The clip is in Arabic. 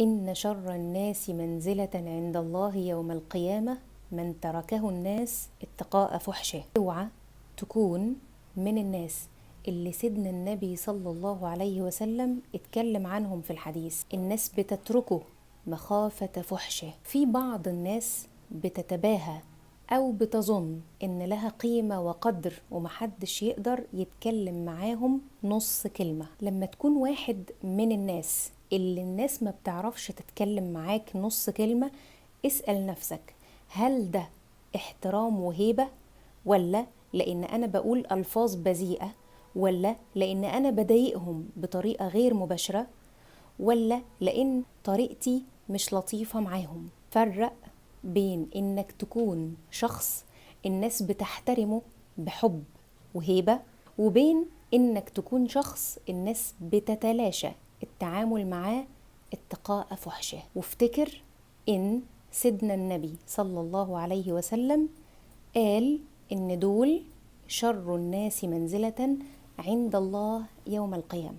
إن شر الناس منزلة عند الله يوم القيامة من تركه الناس اتقاء فحشه. اوعى تكون من الناس اللي سيدنا النبي صلى الله عليه وسلم اتكلم عنهم في الحديث، الناس بتتركه مخافة فحشه. في بعض الناس بتتباهى أو بتظن إن لها قيمة وقدر ومحدش يقدر يتكلم معاهم نص كلمة. لما تكون واحد من الناس اللي الناس ما بتعرفش تتكلم معاك نص كلمة، اسأل نفسك، هل ده احترام وهيبة، ولا لأن أنا بقول ألفاظ بذيئة، ولا لأن أنا بضايقهم بطريقة غير مباشرة، ولا لأن طريقتي مش لطيفة معاهم؟ فرق بين إنك تكون شخص الناس بتحترمه بحب وهيبة، وبين إنك تكون شخص الناس بتتلاشى التعامل معاه اتقاء فحشه. وافتكر إن سيدنا النبي صلى الله عليه وسلم قال إن دول شر الناس منزلة عند الله يوم القيامة.